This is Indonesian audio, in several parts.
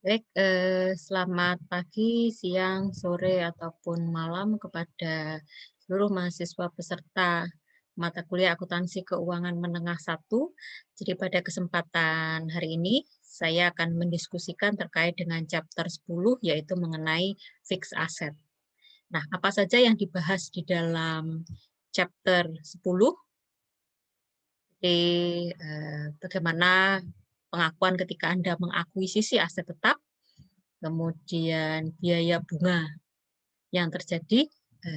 Baik, selamat pagi, siang, sore, ataupun malam kepada seluruh mahasiswa peserta mata kuliah Akuntansi Keuangan Menengah 1. Jadi pada kesempatan hari ini, saya akan mendiskusikan terkait dengan chapter 10, yaitu mengenai fixed asset. Nah, apa saja yang dibahas di dalam chapter 10? Jadi, bagaimana pengakuan ketika Anda mengakuisisi aset tetap, kemudian biaya bunga yang terjadi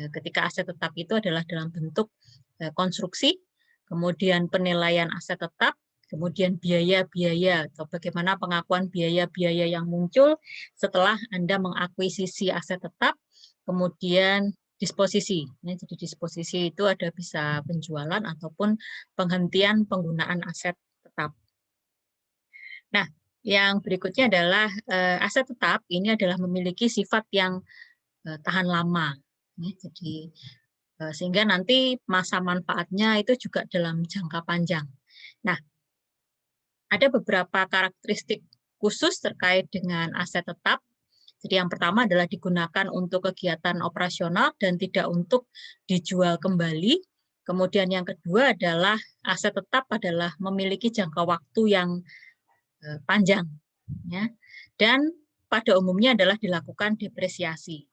ketika aset tetap itu adalah dalam bentuk konstruksi, kemudian penilaian aset tetap, kemudian biaya-biaya atau bagaimana pengakuan biaya-biaya yang muncul setelah Anda mengakuisisi aset tetap, kemudian disposisi. Ya, jadi disposisi itu ada bisa penjualan ataupun penghentian penggunaan aset tetap. Nah, yang berikutnya adalah aset tetap ini adalah memiliki sifat yang tahan lama. Ya, jadi sehingga nanti masa manfaatnya itu juga dalam jangka panjang. Nah, ada beberapa karakteristik khusus terkait dengan aset tetap. Jadi yang pertama adalah digunakan untuk kegiatan operasional dan tidak untuk dijual kembali. Kemudian yang kedua adalah aset tetap adalah memiliki jangka waktu yang panjang, ya. Dan pada umumnya adalah dilakukan depresiasi.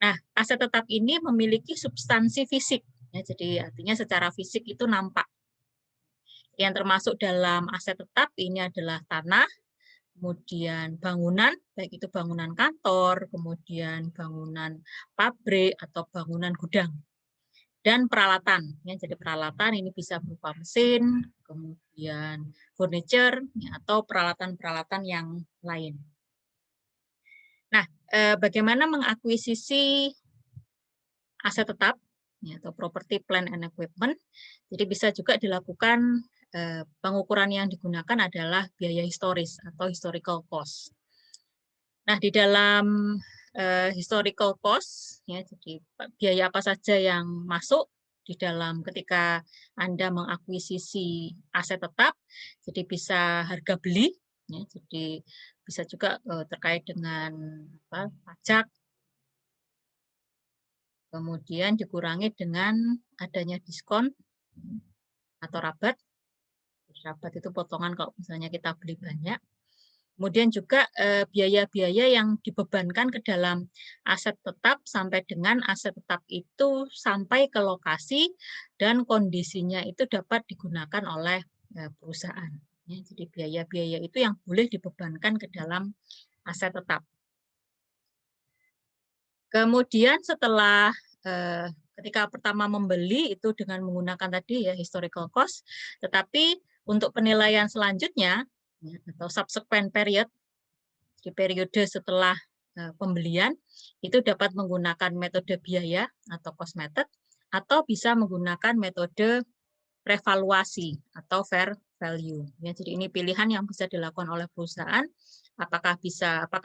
Nah, aset tetap ini memiliki substansi fisik, ya, jadi artinya secara fisik itu nampak. Yang termasuk dalam aset tetap ini adalah tanah, kemudian bangunan, baik itu bangunan kantor, kemudian bangunan pabrik atau bangunan gudang, dan peralatan. Ya, jadi peralatan ini bisa berupa mesin, kemudian furniture, ya, atau peralatan-peralatan yang lain. Nah, bagaimana mengakuisisi aset tetap ya, atau property, plant and equipment? Jadi bisa juga dilakukan pengukuran yang digunakan adalah biaya historis atau historical cost. Nah, di dalam historical cost, ya, jadi biaya apa saja yang masuk di dalam ketika Anda mengakuisisi aset tetap, jadi bisa harga beli, ya, jadi bisa juga terkait dengan pajak, kemudian dikurangi dengan adanya diskon atau rabat. Rabat itu potongan kalau misalnya kita beli banyak. Kemudian juga biaya-biaya yang dibebankan ke dalam aset tetap sampai dengan aset tetap itu sampai ke lokasi dan kondisinya itu dapat digunakan oleh perusahaan. Ya, jadi biaya-biaya itu yang boleh dibebankan ke dalam aset tetap. Kemudian setelah ketika pertama membeli itu dengan menggunakan tadi ya historical cost, tetapi untuk penilaian selanjutnya ya, atau subsequent period, di periode setelah pembelian itu dapat menggunakan metode biaya atau cost method atau bisa menggunakan metode revaluasi atau fair value. Ya, jadi ini pilihan yang bisa dilakukan oleh perusahaan apakah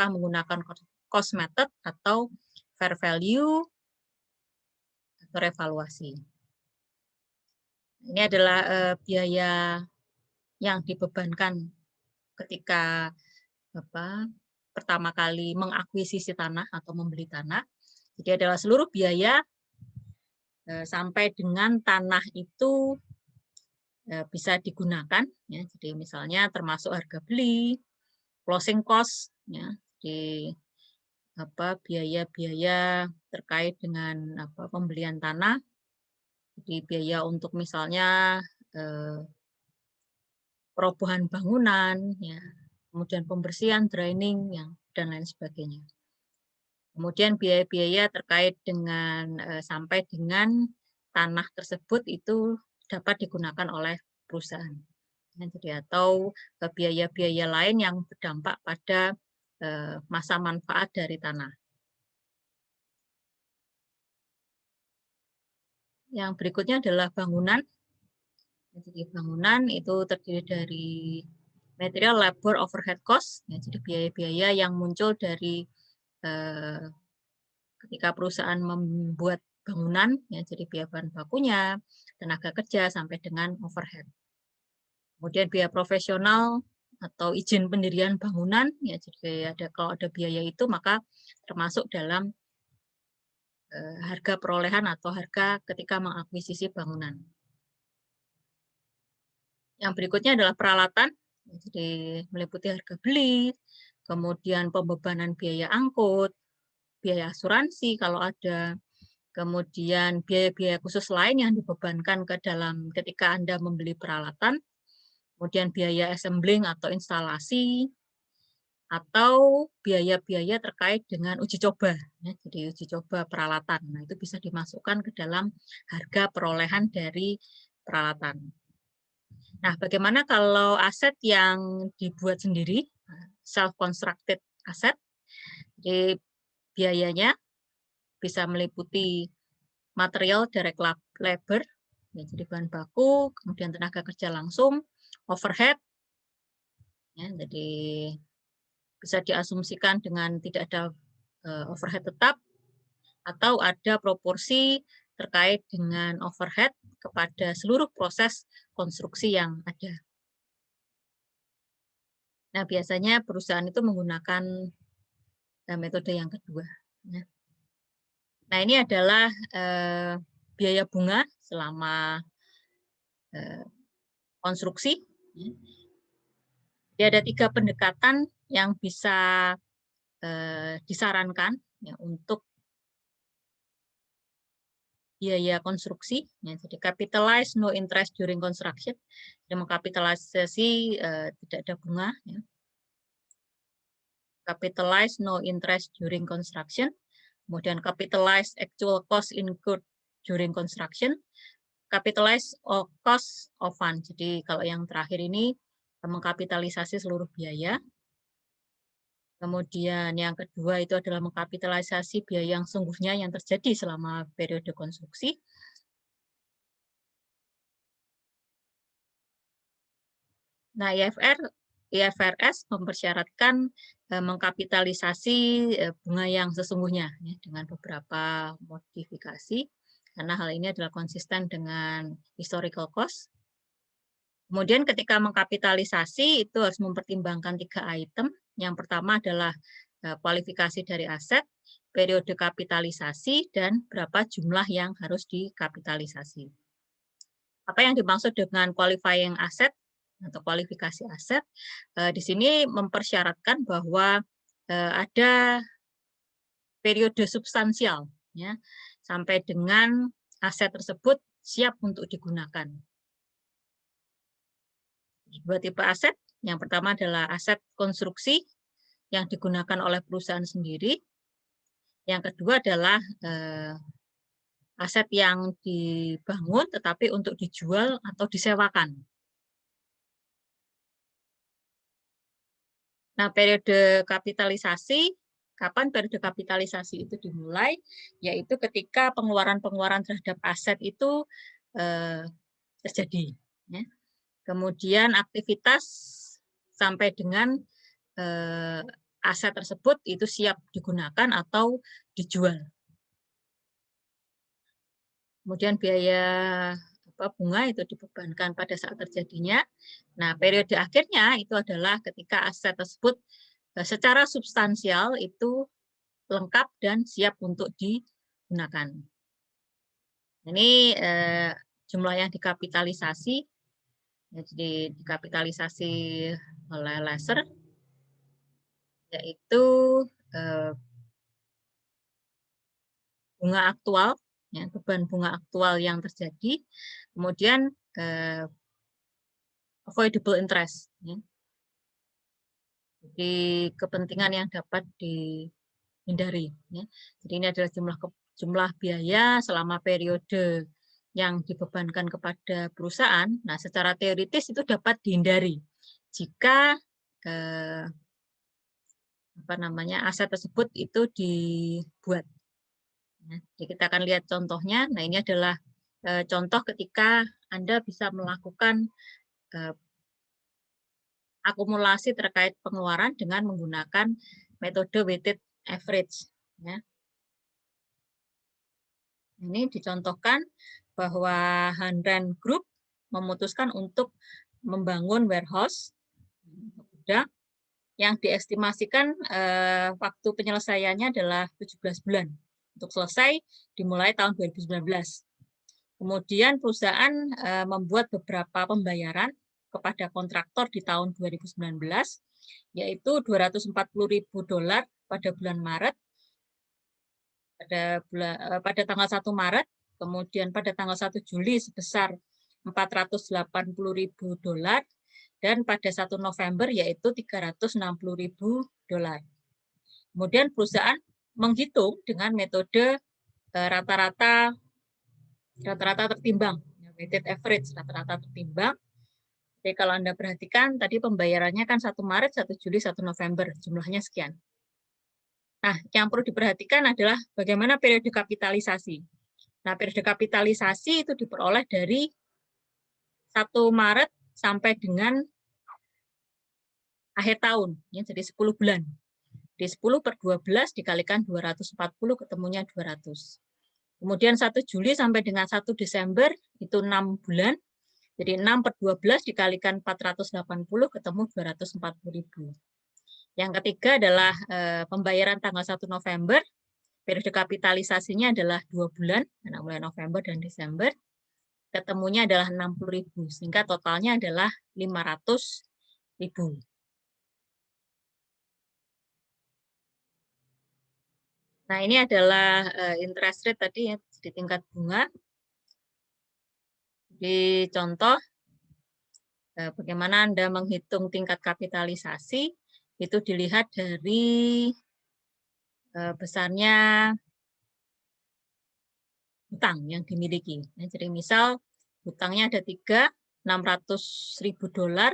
menggunakan cost method atau fair value atau revaluasi. Ini adalah biaya yang dibebankan ketika pertama kali mengakuisisi tanah atau membeli tanah. Jadi adalah seluruh biaya sampai dengan tanah itu bisa digunakan, ya. Jadi misalnya termasuk harga beli, closing cost, ya. Jadi biaya-biaya terkait dengan pembelian tanah, jadi biaya untuk misalnya perobohan bangunan, ya, kemudian pembersihan, draining, yang dan lain sebagainya. Kemudian biaya-biaya terkait dengan sampai dengan tanah tersebut itu dapat digunakan oleh perusahaan. Ya, jadi atau biaya-biaya lain yang berdampak pada masa manfaat dari tanah. Yang berikutnya adalah bangunan. Jadi bangunan itu terdiri dari material, labor, overhead cost. Ya, jadi biaya-biaya yang muncul dari ketika perusahaan membuat bangunan, ya, jadi biaya bahan bakunya, tenaga kerja, sampai dengan overhead. Kemudian biaya profesional, atau izin pendirian bangunan, ya jadi kalau ada biaya itu maka termasuk dalam harga perolehan atau harga ketika mengakuisisi bangunan. Yang berikutnya adalah peralatan, jadi meliputi harga beli, kemudian pembebanan biaya angkut, biaya asuransi kalau ada, kemudian biaya-biaya khusus lain yang dibebankan ke dalam ketika Anda membeli peralatan, kemudian biaya assembling atau instalasi, atau biaya-biaya terkait dengan uji coba, ya, jadi uji coba peralatan. Nah, itu bisa dimasukkan ke dalam harga perolehan dari peralatan. Nah, bagaimana kalau aset yang dibuat sendiri, self-constructed asset, jadi biayanya bisa meliputi material direct labor, ya, jadi bahan baku, kemudian tenaga kerja langsung, overhead, ya, jadi bisa diasumsikan dengan tidak ada overhead tetap, atau ada proporsi terkait dengan overhead kepada seluruh proses konstruksi yang ada. Nah, biasanya perusahaan itu menggunakan metode yang kedua. Ya. Nah, ini adalah biaya bunga selama konstruksi. Jadi ada 3 pendekatan yang bisa disarankan ya, untuk biaya konstruksi. Ya, jadi capitalize no interest during construction. Jadi mengkapitalisasi tidak ada bunga. Ya. Capitalize no interest during construction. Kemudian capitalize actual cost incurred during construction. Capitalize cost of fund. Jadi kalau yang terakhir ini mengkapitalisasi seluruh biaya. Kemudian yang kedua itu adalah mengkapitalisasi biaya yang sungguhnya yang terjadi selama periode konstruksi. Nah, IFRS mempersyaratkan mengkapitalisasi bunga yang sesungguhnya ya, dengan beberapa modifikasi, karena hal ini adalah konsisten dengan historical cost. Kemudian ketika mengkapitalisasi itu harus mempertimbangkan 3 item. Yang pertama adalah kualifikasi dari aset, periode kapitalisasi, dan berapa jumlah yang harus dikapitalisasi. Apa yang dimaksud dengan qualifying asset atau kualifikasi aset? Di sini mempersyaratkan bahwa ada periode substansial ya, sampai dengan aset tersebut siap untuk digunakan. Dua tipe aset, yang pertama adalah aset konstruksi yang digunakan oleh perusahaan sendiri. Yang kedua adalah aset yang dibangun tetapi untuk dijual atau disewakan. Nah, periode kapitalisasi, kapan periode kapitalisasi itu dimulai? Yaitu ketika pengeluaran-pengeluaran terhadap aset itu terjadi. Ya. Kemudian aktivitas sampai dengan aset tersebut itu siap digunakan atau dijual. Kemudian biaya bunga itu dibebankan pada saat terjadinya. Nah, periode akhirnya itu adalah ketika aset tersebut secara substansial itu lengkap dan siap untuk digunakan. Ini jumlah yang dikapitalisasi, jadi dikapitalisasi oleh Lesser, yaitu bunga aktual, ya, beban bunga aktual yang terjadi, kemudian avoidable interest. Ya. Jadi kepentingan yang dapat dihindari. Ya. Jadi ini adalah jumlah biaya selama periode yang dibebankan kepada perusahaan. Nah, secara teoritis itu dapat dihindari jika aset tersebut itu dibuat. Nah, jadi kita akan lihat contohnya. Nah, ini adalah contoh ketika Anda bisa melakukan akumulasi terkait pengeluaran dengan menggunakan metode weighted average. Ya. Ini dicontohkan bahwa Hanran Group memutuskan untuk membangun warehouse sedang yang diestimasikan waktu penyelesaiannya adalah 17 bulan untuk selesai dimulai tahun 2019. Kemudian perusahaan membuat beberapa pembayaran kepada kontraktor di tahun 2019, yaitu $240.000 pada bulan Maret, pada tanggal 1 Maret, kemudian pada tanggal 1 Juli sebesar $480.000, dan pada 1 November yaitu $360.000. Kemudian perusahaan menghitung dengan metode rata-rata tertimbang, weighted average, rata-rata tertimbang. Jadi kalau Anda perhatikan, tadi pembayarannya kan 1 Maret, 1 Juli, 1 November, jumlahnya sekian. Nah, yang perlu diperhatikan adalah bagaimana periode kapitalisasi. Nah, periode kapitalisasi itu diperoleh dari 1 Maret sampai dengan akhir tahun, ya, jadi 10 bulan. Di 10 per 12 dikalikan 240, ketemunya 200. Kemudian 1 Juli sampai dengan 1 Desember, itu 6 bulan. Jadi 6 per 12 dikalikan 480, ketemu 240.000. Yang ketiga adalah pembayaran tanggal 1 November, periode kapitalisasinya adalah 2 bulan, karena mulai November dan Desember, ketemunya adalah 60.000, sehingga totalnya adalah 500.000. Nah, ini adalah interest rate tadi ya, di tingkat bunga. Di contoh, bagaimana Anda menghitung tingkat kapitalisasi, itu dilihat dari besarnya hutang yang dimiliki. Jadi misal hutangnya ada 3, $600.000,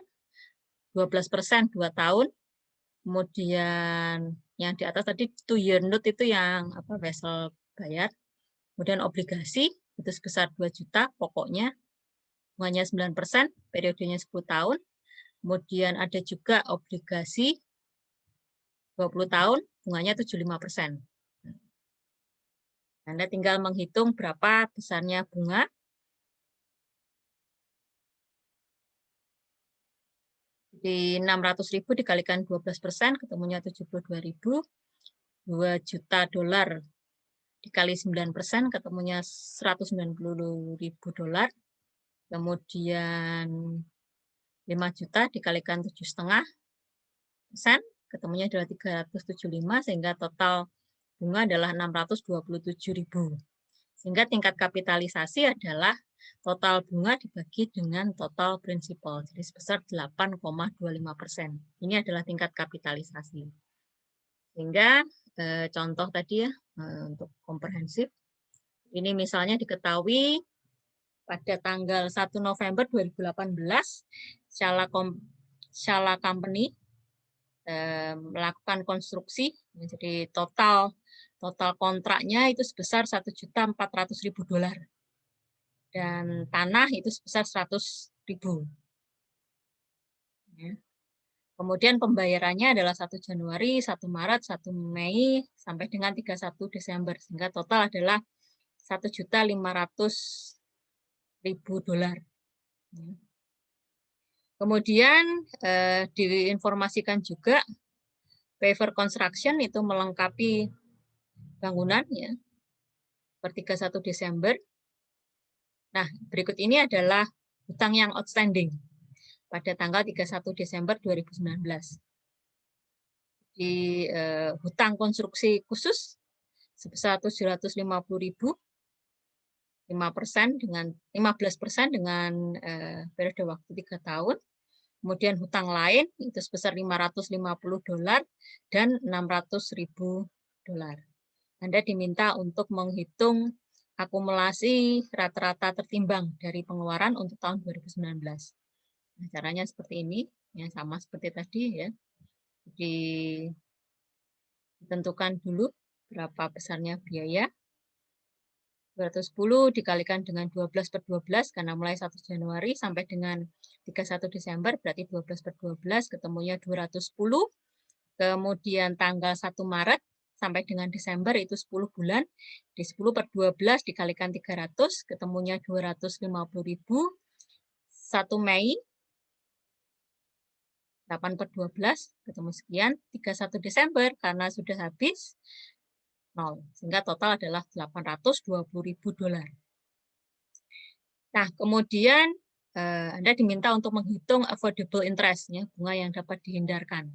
12% 2 tahun. Kemudian yang di atas tadi 2-year note itu yang vessel bayar. Kemudian obligasi itu sebesar 2 juta pokoknya, bunganya 9%, periodenya 10 tahun. Kemudian ada juga obligasi 20 tahun, bunganya 75%. Anda tinggal menghitung berapa besarnya bunga. Di 600.000 dikalikan 12%, ketemunya 72.000. 2 juta dolar dikali 9%, ketemunya $190.000. Kemudian 5 juta dikalikan 7,5%, ketemunya adalah 375, sehingga total bunga adalah 627.000. Sehingga tingkat kapitalisasi adalah total bunga dibagi dengan total prinsipal, jadi sebesar 8,25%. Ini adalah tingkat kapitalisasi. Sehingga contoh tadi ya, untuk komprehensif, ini misalnya diketahui pada tanggal 1 November 2018, Shala Company melakukan konstruksi, jadi total kontraknya itu sebesar $1.400.000, dan tanah itu sebesar 100.000. Ya. Kemudian pembayarannya adalah 1 Januari, 1 Maret, 1 Mei, sampai dengan 31 Desember, sehingga total adalah $1.500.000. Kemudian diinformasikan juga waiver construction itu melengkapi bangunan ya per 31 Desember. Nah, berikut ini adalah hutang yang outstanding pada tanggal 31 Desember 2019. Di hutang konstruksi khusus sebesar 750.000, 15% dengan periode waktu 3 tahun. Kemudian hutang lain itu sebesar $550 dan $600.000. Anda diminta untuk menghitung akumulasi rata-rata tertimbang dari pengeluaran untuk tahun 2019. Nah, caranya seperti ini, ya sama seperti tadi ya. Ditentukan dulu berapa besarnya biaya. 210 dikalikan dengan 12 per 12, karena mulai 1 Januari sampai dengan 31 Desember, berarti 12 per 12, ketemunya 210. Kemudian tanggal 1 Maret sampai dengan Desember itu 10 bulan. Di 10 per 12 dikalikan 300, ketemunya 250.000. 1 Mei 8 per 12 ketemu sekian, 31 Desember karena sudah habis 0, sehingga total adalah $820.000. Nah, kemudian Anda diminta untuk menghitung affordable interest, ya, bunga yang dapat dihindarkan.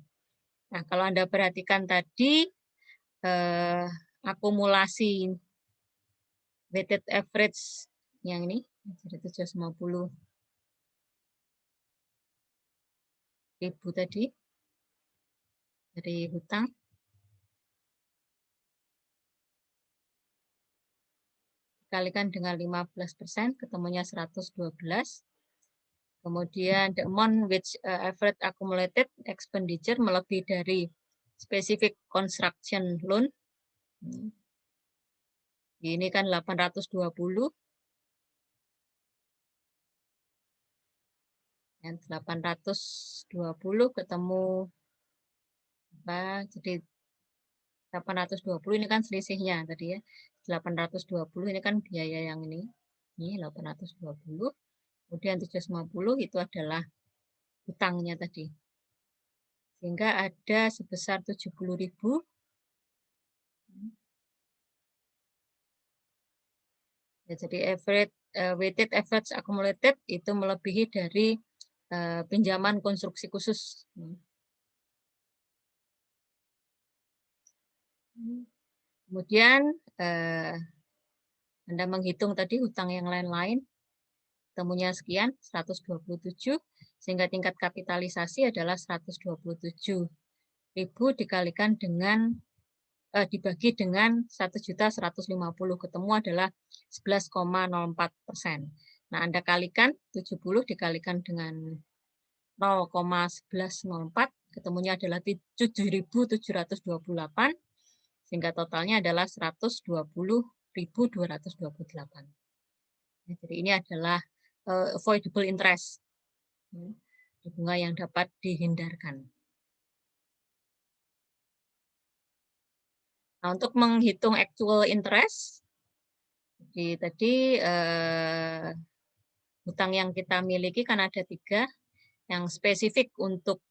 Nah, kalau Anda perhatikan tadi, akumulasi weighted average yang ini, jadi 750.000 tadi, dari hutang, dikalikan dengan 15%, ketemunya 112. Kemudian the amount which average accumulated expenditure melebihi dari specific construction loan. Ini kan 820. Dan 820 ketemu apa? Jadi 820 ini kan selisihnya tadi ya. 820 ini kan biaya yang ini. Ini 820. Kemudian 750 itu adalah hutangnya tadi. Sehingga ada sebesar 70.000. Ya, jadi weighted average accumulated itu melebihi dari pinjaman konstruksi khusus. Kemudian Anda menghitung tadi hutang yang lain-lain, temunya sekian, 127, sehingga tingkat kapitalisasi adalah 127.000 dikalikan dengan dibagi dengan 1.150, ketemu adalah 11,04%. Nah, Anda kalikan 70 dikalikan dengan 0,1104, ketemunya adalah 7.728, sehingga totalnya adalah 120.228. Jadi ini adalah avoidable interest, bunga yang dapat dihindarkan. Nah, untuk menghitung actual interest, jadi tadi hutang yang kita miliki kan ada 3, yang spesifik untuk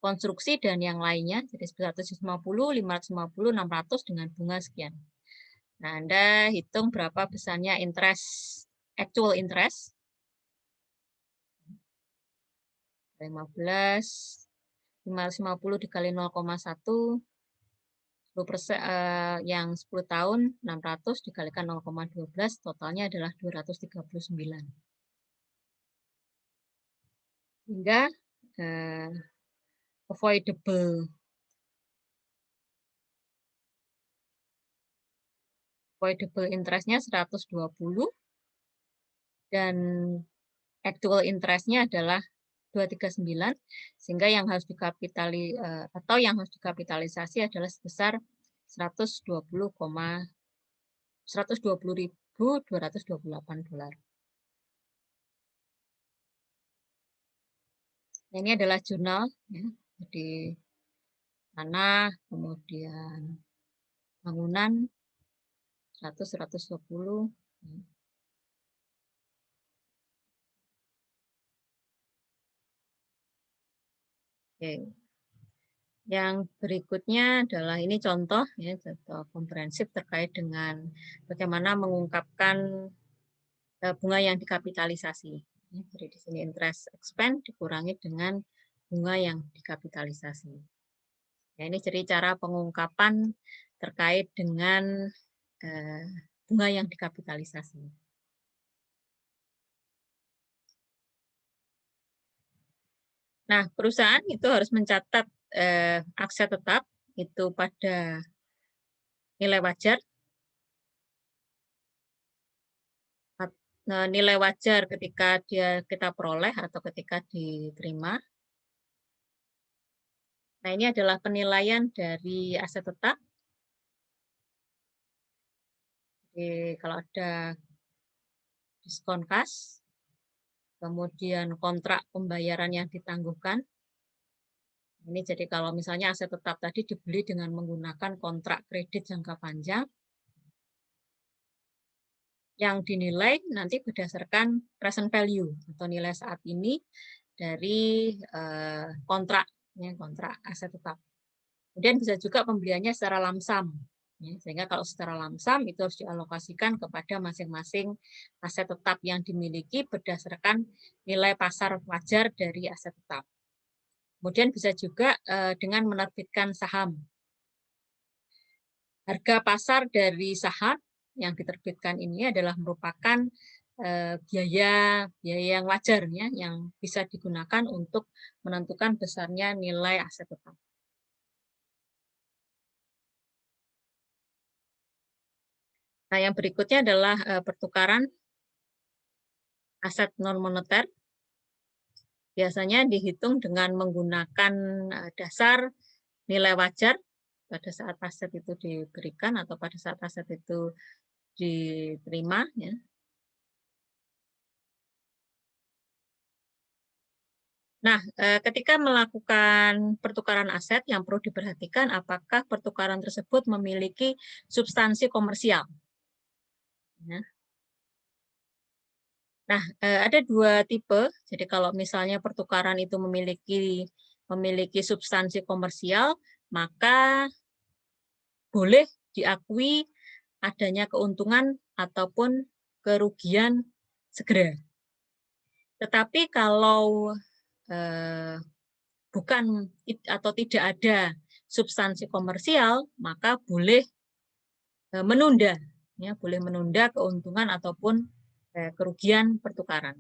konstruksi dan yang lainnya, jadi 150, 550, 600 dengan bunga sekian. Nah, Anda hitung berapa besarnya interest, actual interest. 15, 550 dikali 0,1, 10%, yang 10 tahun, 600 dikalikan 0,12, totalnya adalah 239. Hingga avoidable interest-nya 120 dan actual interest-nya adalah 239, sehingga yang harus dikapitalisasi adalah sebesar 120.228 dolar. Nah, ini adalah jurnal, ya. Jadi tanah, kemudian bangunan 100, 120. Oke. Yang berikutnya adalah ini contoh, ya, contoh komprehensif terkait dengan bagaimana mengungkapkan bunga yang dikapitalisasi. Jadi di sini interest expense dikurangi dengan bunga yang dikapitalisasi. Ya, ini jadi cara pengungkapan terkait dengan bunga yang dikapitalisasi. Nah, perusahaan itu harus mencatat aset tetap itu pada nilai wajar. Nilai wajar ketika kita peroleh atau ketika diterima. Nah, ini adalah penilaian dari aset tetap. Jadi, kalau ada diskon kas, kemudian kontrak pembayaran yang ditangguhkan. Ini jadi kalau misalnya aset tetap tadi dibeli dengan menggunakan kontrak kredit jangka panjang, yang dinilai nanti berdasarkan present value atau nilai saat ini dari kontrak, ya, kontrak aset tetap. Kemudian bisa juga pembeliannya secara lamsam, ya, sehingga kalau secara lamsam itu harus dialokasikan kepada masing-masing aset tetap yang dimiliki berdasarkan nilai pasar wajar dari aset tetap. Kemudian bisa juga dengan menerbitkan saham. Harga pasar dari saham yang diterbitkan ini adalah merupakan biaya yang wajar, ya, yang bisa digunakan untuk menentukan besarnya nilai aset tetap. Nah, yang berikutnya adalah pertukaran aset non moneter. Biasanya dihitung dengan menggunakan dasar nilai wajar pada saat aset itu diberikan atau pada saat aset itu diterima, ya. Nah, ketika melakukan pertukaran aset yang perlu diperhatikan apakah pertukaran tersebut memiliki substansi komersial. Ya. Nah, ada dua tipe. Jadi kalau misalnya pertukaran itu memiliki substansi komersial, maka boleh diakui adanya keuntungan ataupun kerugian segera. Tetapi kalau bukan atau tidak ada substansi komersial, maka boleh menunda, ya, boleh menunda keuntungan ataupun kerugian pertukaran.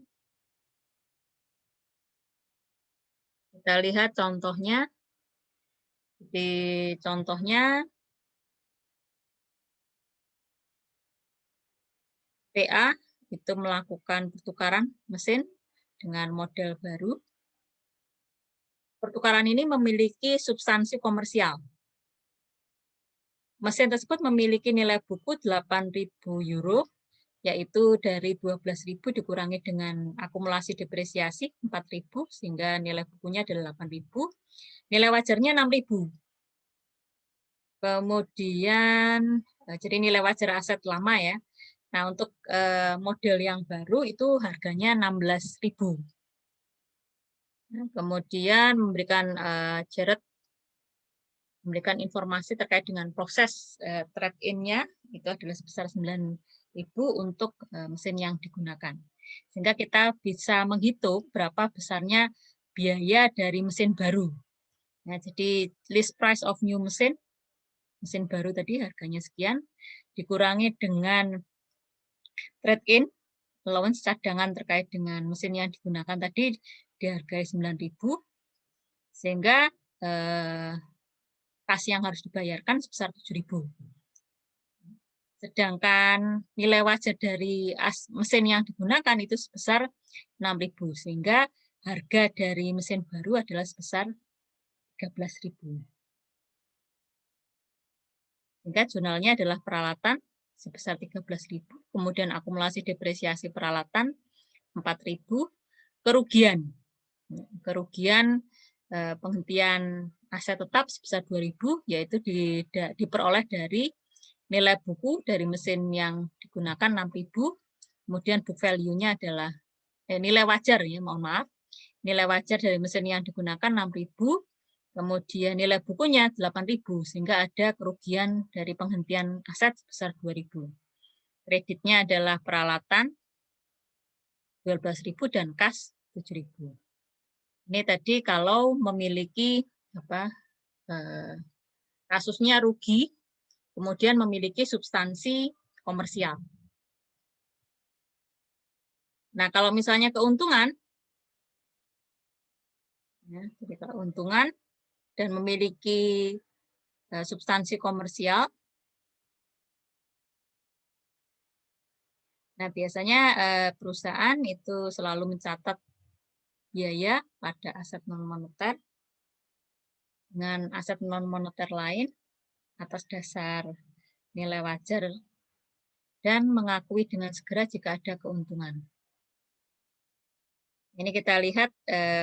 Kita lihat contohnya. Di contohnya PA itu melakukan pertukaran mesin dengan model baru. Pertukaran ini memiliki substansi komersial. Mesin tersebut memiliki nilai buku 8.000 euro, yaitu dari 12.000 dikurangi dengan akumulasi depresiasi 4.000, sehingga nilai bukunya adalah 8.000. Nilai wajarnya 6.000. Kemudian, jadi nilai wajar aset lama, ya. Nah, untuk model yang baru itu harganya 16.000. Nah, kemudian Jared memberikan informasi terkait dengan proses trade-in-nya, itu adalah sebesar 9.000 untuk mesin yang digunakan. Sehingga kita bisa menghitung berapa besarnya biaya dari mesin baru. Nah, jadi list price of new mesin baru tadi harganya sekian, dikurangi dengan trade-in, allowance cadangan terkait dengan mesin yang digunakan tadi dihargai 9.000, sehingga kas yang harus dibayarkan sebesar 7.000. Sedangkan nilai wajar dari mesin yang digunakan itu sebesar 6.000, sehingga harga dari mesin baru adalah sebesar 13.000. Sehingga jurnalnya adalah peralatan sebesar 13.000, kemudian akumulasi depresiasi peralatan 4.000, kerugian penghentian aset tetap sebesar 2.000, yaitu diperoleh dari nilai buku dari mesin yang digunakan 6.000, kemudian book value-nya adalah nilai wajar, ya, mohon maaf. Nilai wajar dari mesin yang digunakan 6.000, kemudian nilai bukunya 8.000, sehingga ada kerugian dari penghentian aset sebesar 2.000. Kreditnya adalah peralatan 12.000 dan kas 7.000. Ini tadi kalau memiliki kasusnya rugi, kemudian memiliki substansi komersial. Nah, kalau misalnya keuntungan, ya, jadi keuntungan dan memiliki substansi komersial, nah biasanya perusahaan itu selalu mencatat biaya pada aset non-moneter dengan aset non-moneter lain atas dasar nilai wajar dan mengakui dengan segera jika ada keuntungan. Ini kita lihat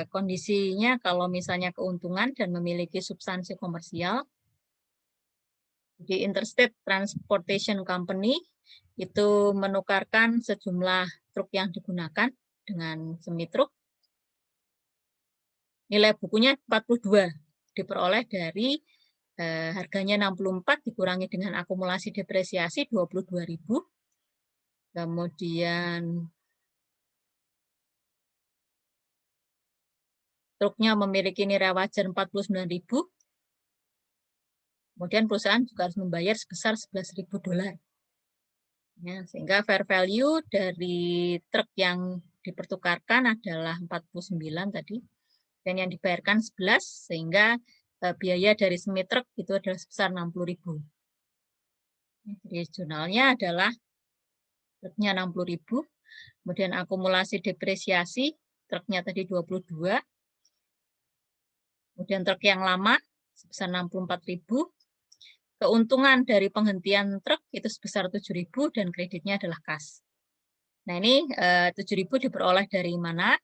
kondisinya kalau misalnya keuntungan dan memiliki substansi komersial. Di Interstate Transportation Company itu menukarkan sejumlah truk yang digunakan dengan semi truk. nilai bukunya 42, diperoleh dari harganya 64 dikurangi dengan akumulasi depresiasi 22.000. Kemudian truknya memiliki nilai wajar 49.000. Kemudian perusahaan juga harus membayar sebesar $11.000. Ya, sehingga fair value dari truk yang dipertukarkan adalah 49 tadi, dan yang dibayarkan 11, sehingga biaya dari semi truk itu adalah sebesar 60.000. Jadi jurnalnya adalah truknya 60.000, kemudian akumulasi depresiasi truknya tadi 22, kemudian truk yang lama sebesar 64.000, keuntungan dari penghentian truk itu sebesar 7.000 dan kreditnya adalah kas. Nah ini 7.000 diperoleh dari mana?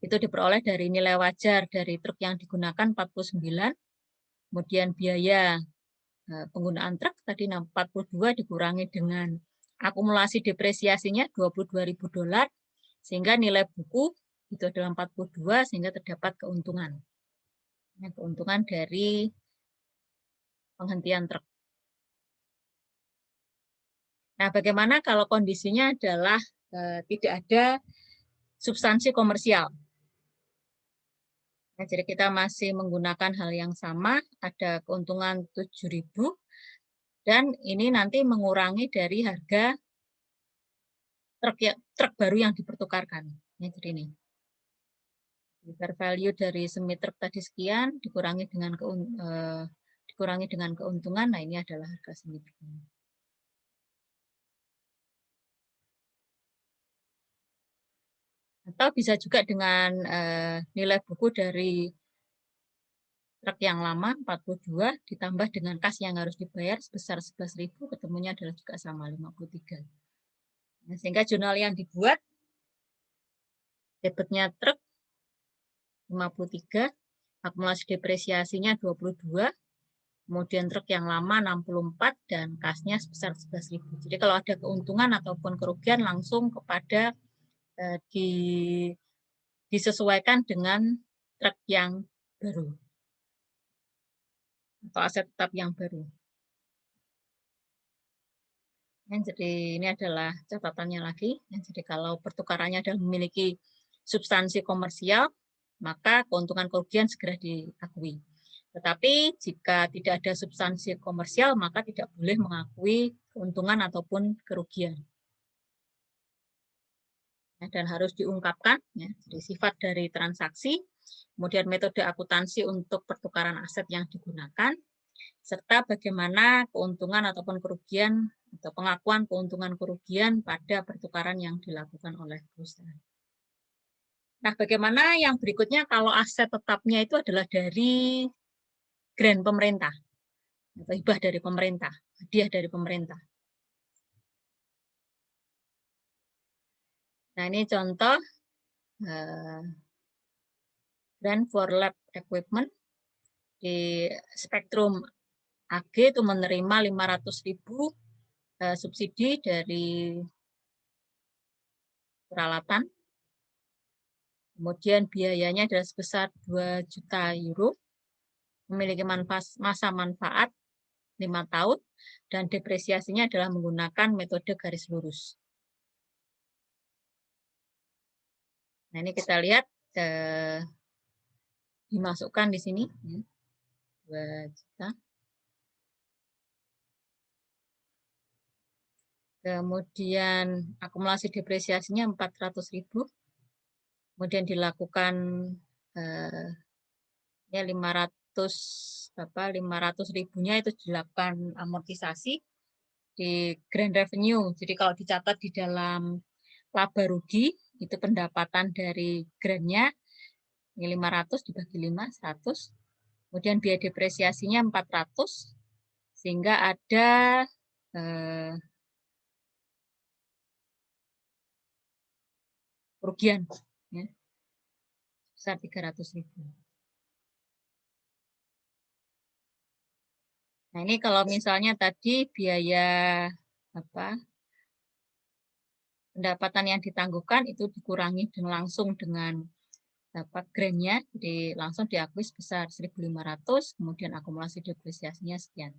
Itu diperoleh dari nilai wajar dari truk yang digunakan 49, kemudian biaya penggunaan truk tadi 42 dikurangi dengan akumulasi depresiasinya $22.000, sehingga nilai buku itu adalah 42, sehingga terdapat keuntungan. Nah, keuntungan dari penghentian truk. Nah, bagaimana kalau kondisinya adalah tidak ada substansi komersial? Nah, jadi kita masih menggunakan hal yang sama, ada keuntungan 7.000, dan ini nanti mengurangi dari harga truk baru yang dipertukarkan. Ya, jadi ini. Fair value dari semi truk tadi sekian, dikurangi dengan keuntungan, nah ini adalah harga semi truknya. Atau bisa juga dengan nilai buku dari truk yang lama 42 ditambah dengan kas yang harus dibayar sebesar 11.000, ketemunya adalah juga sama 53. Nah, sehingga jurnal yang dibuat debitnya truk 53, akumulasi depresiasinya 22, kemudian truk yang lama 64 dan kasnya sebesar 11.000. Jadi kalau ada keuntungan ataupun kerugian langsung kepada disesuaikan dengan truk yang baru atau aset tetap yang baru. Jadi ini adalah catatannya lagi. Jadi kalau pertukarannya adalah memiliki substansi komersial, maka keuntungan kerugian segera diakui. Tetapi jika tidak ada substansi komersial, maka tidak boleh mengakui keuntungan ataupun kerugian. Dan harus diungkapkan, ya, jadi sifat dari transaksi, kemudian metode akuntansi untuk pertukaran aset yang digunakan, serta bagaimana keuntungan ataupun kerugian atau pengakuan keuntungan kerugian pada pertukaran yang dilakukan oleh perusahaan. Nah, bagaimana yang berikutnya kalau aset tetapnya itu adalah dari grant pemerintah atau hibah dari pemerintah, hadiah dari pemerintah. Nah, ini contoh grant for lab equipment di Spektrum AG itu menerima 500.000 subsidi dari peralatan. Kemudian biayanya adalah sebesar 2 juta euro, memiliki masa manfaat 5 tahun, dan depresiasinya adalah menggunakan metode garis lurus. Nah, ini kita lihat dimasukkan di sini 2 juta. Kemudian akumulasi depresiasinya 400.000. Kemudian dilakukan ya 500.000-nya itu dilakukan amortisasi di grand revenue. Jadi kalau dicatat di dalam laba rugi itu pendapatan dari grandnya ini 500 dibagi 5, 100. Kemudian biaya depresiasinya 400, sehingga ada kerugian ya, sebesar 300.000. Nah, ini kalau misalnya tadi biaya pendapatan yang ditangguhkan itu dikurangi langsung dengan dapat grandnya, jadi langsung diakui sebesar 1.500, kemudian akumulasi depresiasinya sekian.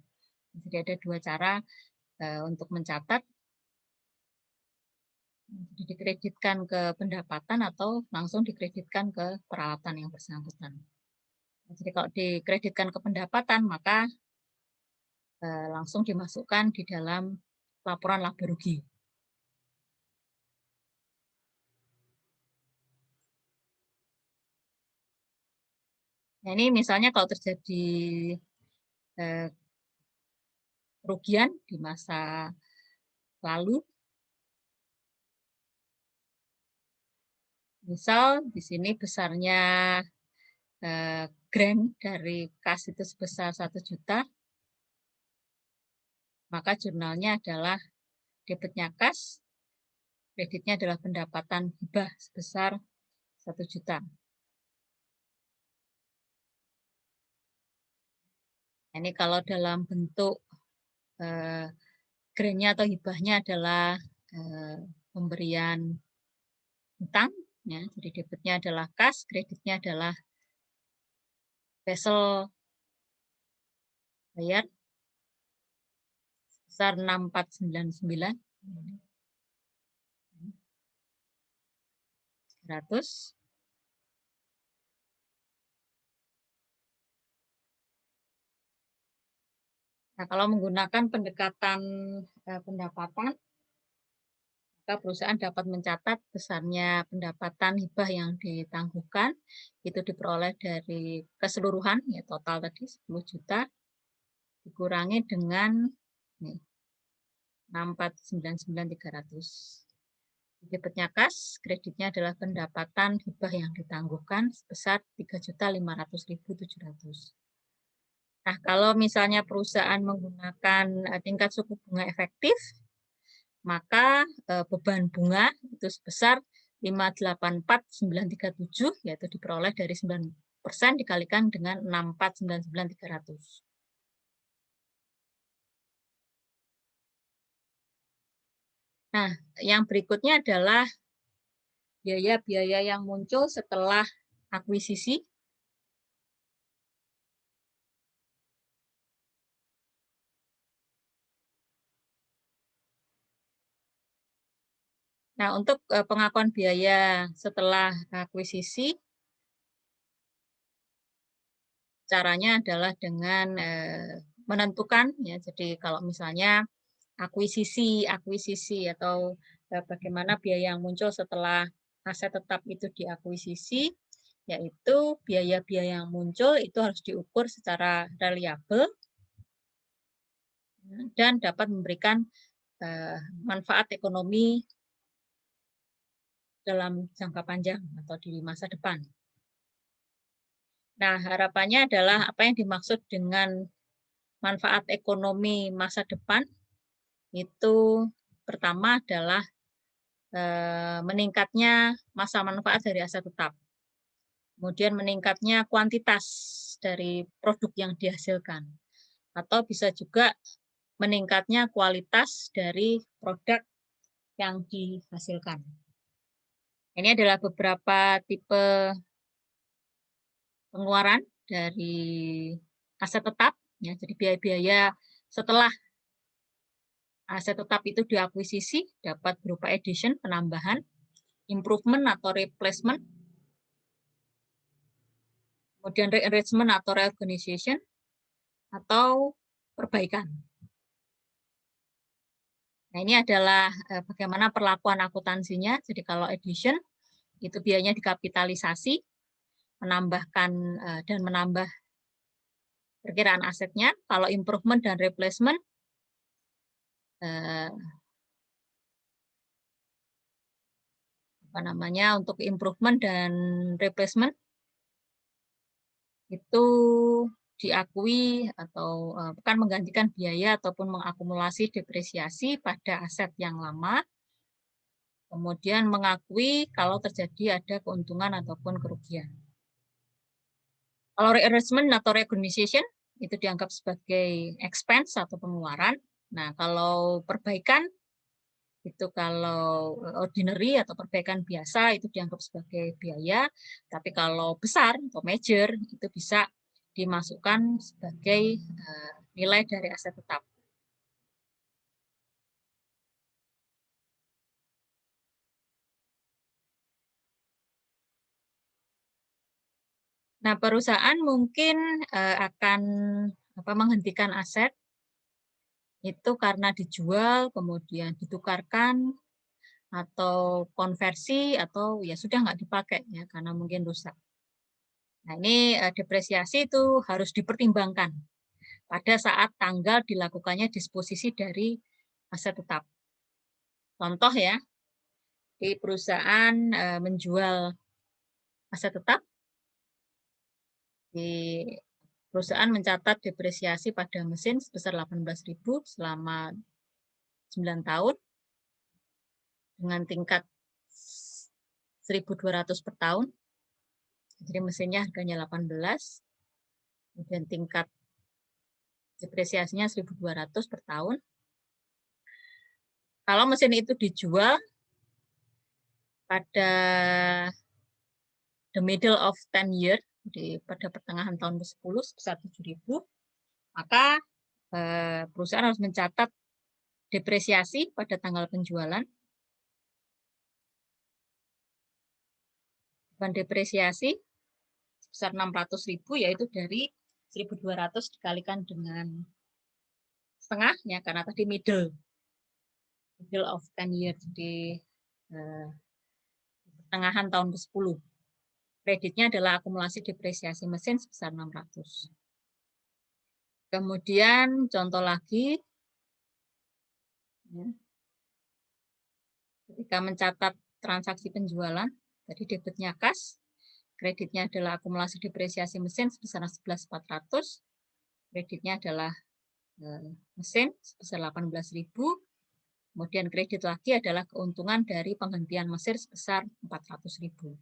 Jadi ada dua cara untuk mencatat, jadi dikreditkan ke pendapatan atau langsung dikreditkan ke peralatan yang bersangkutan. Jadi kalau dikreditkan ke pendapatan, maka langsung dimasukkan di dalam laporan laba rugi. Nah, ini misalnya kalau terjadi kerugian di masa lalu, misal di sini besarnya grant dari kas itu sebesar 1 juta, maka jurnalnya adalah debitnya kas, kreditnya adalah pendapatan hibah sebesar 1 juta. Ini kalau dalam bentuk grantnya atau hibahnya adalah pemberian hutang, ya, jadi debitnya adalah kas, kreditnya adalah vessel bayar sebesar 6.499 100. Nah, kalau menggunakan pendekatan pendapatan, maka perusahaan dapat mencatat besarnya pendapatan hibah yang ditangguhkan itu diperoleh dari keseluruhan, ya total tadi 10 juta dikurangi dengan 6.499.300. Debitnya kas, kreditnya adalah pendapatan hibah yang ditangguhkan sebesar 3.500.700. Nah, kalau misalnya perusahaan menggunakan tingkat suku bunga efektif, maka beban bunga itu sebesar 584.937, yaitu diperoleh dari 9% dikalikan dengan 6.499.300. Nah, yang berikutnya adalah biaya-biaya yang muncul setelah akuisisi. Nah, untuk pengakuan biaya setelah akuisisi, caranya adalah dengan menentukan, ya. Jadi kalau misalnya akuisisi atau bagaimana biaya yang muncul setelah aset tetap itu diakuisisi, yaitu biaya-biaya yang muncul itu harus diukur secara reliabel dan dapat memberikan manfaat ekonomi dalam jangka panjang atau di masa depan. Nah, harapannya adalah apa yang dimaksud dengan manfaat ekonomi masa depan itu pertama adalah meningkatnya masa manfaat dari aset tetap. Kemudian meningkatnya kuantitas dari produk yang dihasilkan. Atau bisa juga meningkatnya kualitas dari produk yang dihasilkan. Ini adalah beberapa tipe pengeluaran dari aset tetap, ya. Jadi biaya-biaya setelah aset tetap itu diakuisisi dapat berupa addition, penambahan, improvement atau replacement, kemudian re-enrichment atau reorganization, atau perbaikan. Nah, ini adalah bagaimana perlakuan akuntansinya. Jadi kalau addition, itu biayanya dikapitalisasi, menambahkan dan menambah perkiraan asetnya. Kalau improvement dan replacement, untuk improvement dan replacement itu diakui atau bukan menggantikan biaya ataupun mengakumulasi depresiasi pada aset yang lama, kemudian mengakui kalau terjadi ada keuntungan ataupun kerugian. Kalau rearrangement atau reorganization itu dianggap sebagai expense atau pengeluaran. Nah, kalau perbaikan Itu kalau ordinary atau perbaikan biasa itu dianggap sebagai biaya, tapi kalau besar atau major itu bisa dimasukkan sebagai nilai dari aset tetap. Nah, perusahaan mungkin akan menghentikan aset itu karena dijual, kemudian ditukarkan, atau konversi, atau ya sudah nggak dipakai ya karena mungkin rusak. Nah, ini depresiasi itu harus dipertimbangkan pada saat tanggal dilakukannya disposisi dari aset tetap. Contoh ya, di perusahaan menjual aset tetap, di perusahaan mencatat depresiasi pada mesin sebesar 18.000 selama 9 tahun dengan tingkat 1.200 per tahun. Jadi mesinnya harganya 18, kemudian tingkat depresiasinya 1.200 per tahun. Kalau mesin itu dijual pada the middle of 10 year, pada pertengahan tahun ke-10 sebesar 7.000, maka perusahaan harus mencatat depresiasi pada tanggal penjualan. Beban depresiasi sebesar 600.000, yaitu dari 1.200 dikalikan dengan setengah, ya, karena tadi middle of 10 year, jadi pertengahan tahun ke-10. Kreditnya adalah akumulasi depresiasi mesin sebesar 600. Kemudian contoh lagi, ya, ketika mencatat transaksi penjualan, tadi debitnya kas, kreditnya adalah akumulasi depresiasi mesin sebesar 11.400, kreditnya adalah mesin sebesar 18.000, kemudian kredit lagi adalah keuntungan dari penghentian mesin sebesar 400.000.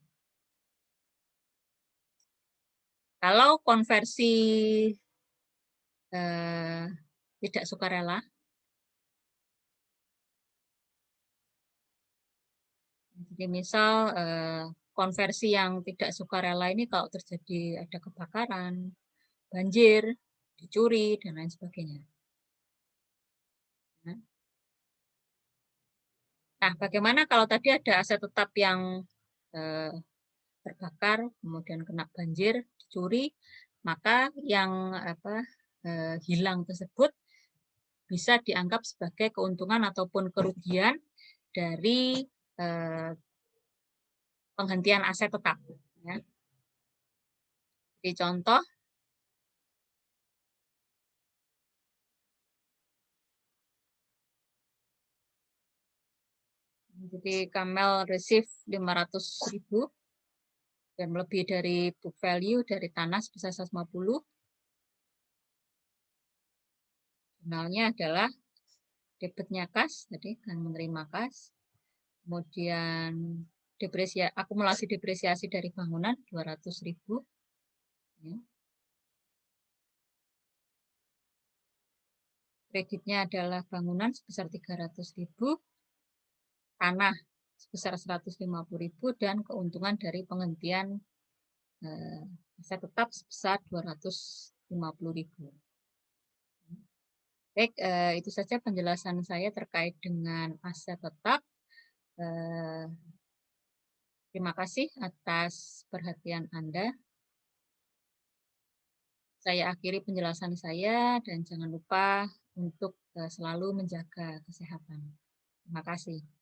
Kalau konversi tidak sukarela, jadi misal konversi yang tidak sukarela ini kalau terjadi ada kebakaran, banjir, dicuri, dan lain sebagainya. Nah, bagaimana kalau tadi ada aset tetap yang terbakar, kemudian kena banjir, dicuri, maka yang hilang tersebut bisa dianggap sebagai keuntungan ataupun kerugian dari penghentian aset tetap. Ya. Jadi contoh, jadi Kamel receive 500.000 dan lebih dari book value dari tanah sebesar 150. Finalnya adalah debitnya kas, jadi akan menerima kas. Kemudian akumulasi depresiasi dari bangunan 200.000. Ya. Kreditnya adalah bangunan sebesar 300.000, tanah sebesar 150.000, dan keuntungan dari penghentian aset tetap sebesar 250.000. Baik, itu saja penjelasan saya terkait dengan aset tetap. Terima kasih atas perhatian Anda. Saya akhiri penjelasan saya dan jangan lupa untuk selalu menjaga kesehatan. Terima kasih.